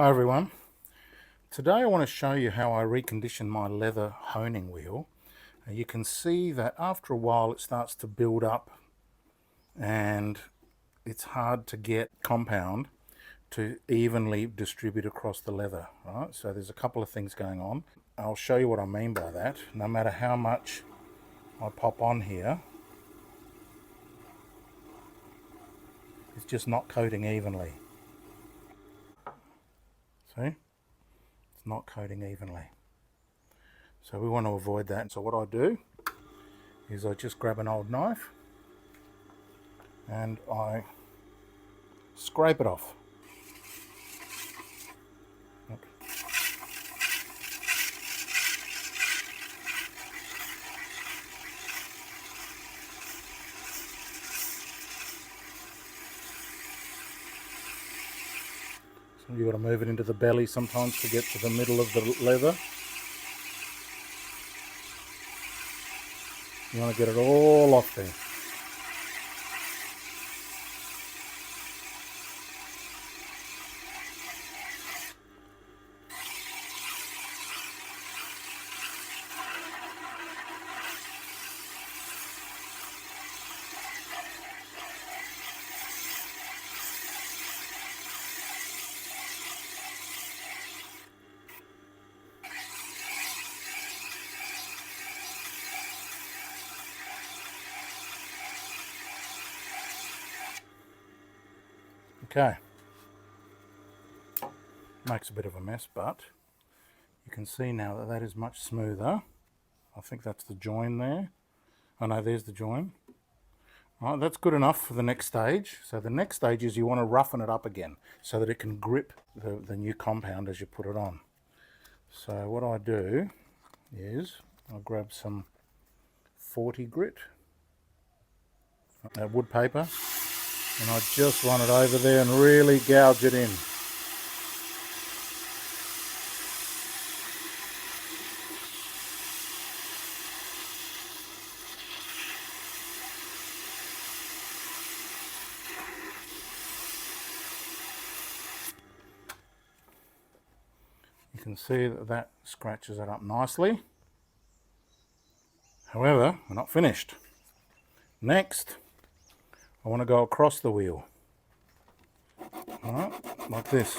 Hi everyone. Today I want to show you how I recondition my leather honing wheel. You can see that after a while it starts to build up and it's hard to get compound to evenly distribute across the leather, right? So there's a couple of things going on. I'll show you what I mean by that. No matter how much I pop on here, it's just not coating evenly. See? It's not coating evenly. So we want to avoid that. So what I do is I just grab an old knife and I scrape it off. Look. So you've got to move it into the belly sometimes to get to the middle of the leather. You want to get it all off there. Okay, makes a bit of a mess, but you can see now that that is much smoother. I think that's the join there. Oh no, there's the join. All right, that's good enough for the next stage. So the next stage is you want to roughen it up again so that it can grip the new compound as you put it on. So what I do is I grab some 40 grit, wood paper, and I just run it over there and really gouge it in. You can see that that scratches it up nicely. However, we're not finished. Next, I want to go across the wheel. All right, like this.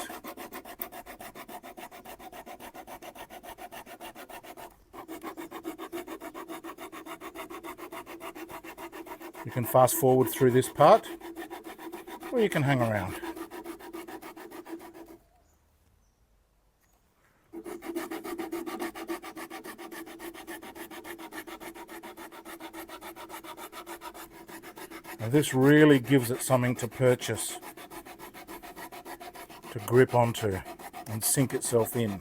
You can fast forward through this part, or you can hang around. Now this really gives it something to purchase, to grip onto and sink itself in.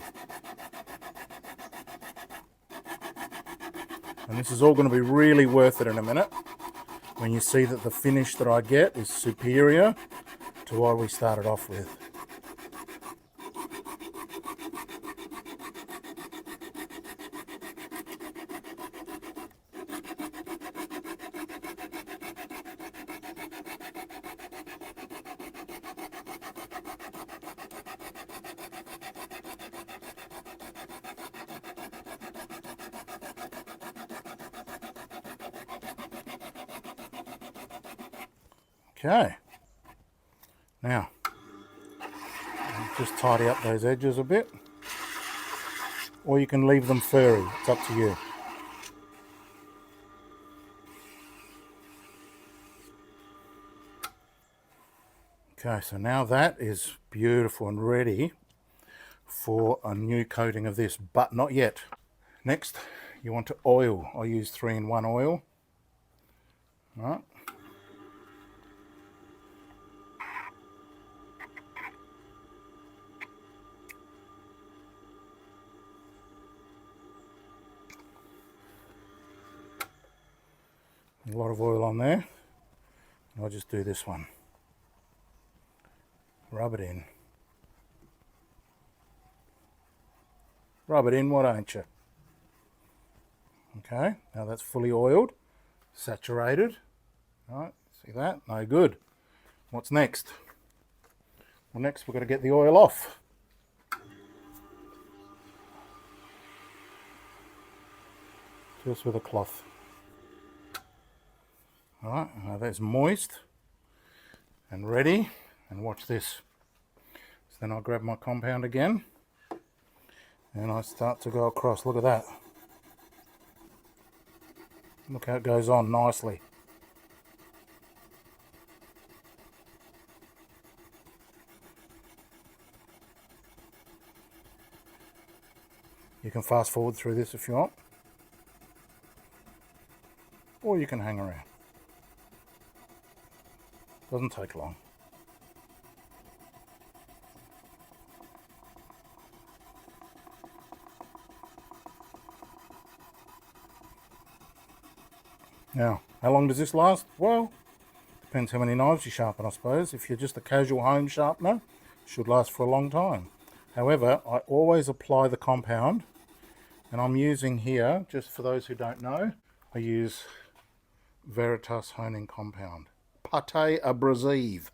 And this is all going to be really worth it in a minute when you see that the finish that I get is superior to what we started off with. Okay, now just tidy up those edges a bit, or you can leave them furry, it's up to you. Okay, so now that is beautiful and ready for a new coating of this, but not yet. Next, you want to oil. I use 3-in-1 oil. All right. A lot of oil on there. I'll just do this one. Rub it in. Rub it in, what ain't you? Okay, now that's fully oiled, saturated. All right, see that? No good. What's next? Well, next we've got to get the oil off. just with a cloth. Alright, now that's moist and ready, and watch this. So then I grab my compound again and I start to go across. Look at that. Look how it goes on nicely. You can fast forward through this if you want, or you can hang around. Doesn't take long. Now, how long does this last? Well, depends how many knives you sharpen, I suppose. If you're just a casual home sharpener, it should last for a long time. However, I always apply the compound, and I'm using here, just for those who don't know, I use Veritas honing compound. Pate abrasive.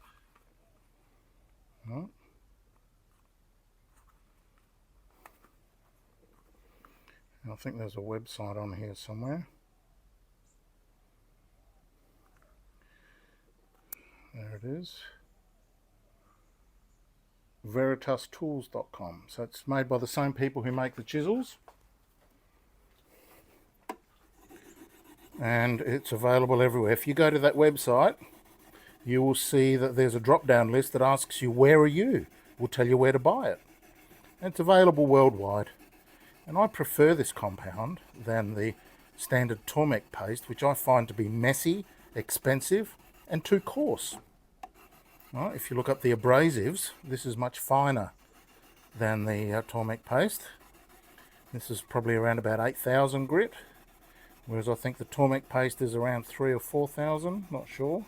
Right. I think there's a website on here somewhere. There it is. veritastools.com. So it's made by the same people who make the chisels. And it's available everywhere. If you go to that website, you will see that there's a drop-down list that asks you, where are you? We'll tell you where to buy it. And it's available worldwide. And I prefer this compound than the standard Tormek paste, which I find to be messy, expensive, and too coarse. Well, if you look up the abrasives, this is much finer than the Tormek paste. This is probably around about 8,000 grit, whereas I think the Tormek paste is around 3,000 or 4,000, not sure.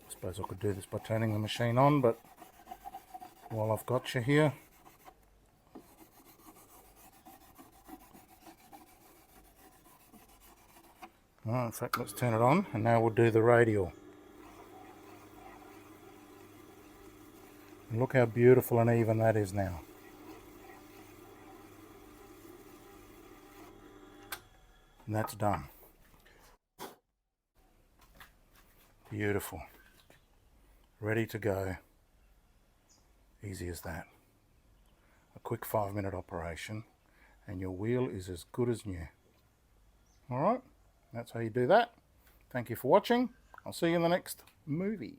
I suppose I could do this by turning the machine on, but while I've got you here, oh, in fact, let's turn it on, and now we'll do the radial. And look how beautiful and even that is now. And that's done. Beautiful. Ready to go. Easy as that. A quick 5-minute operation and your wheel is as good as new. Alright, that's how you do that. Thank you for watching. I'll see you in the next movie.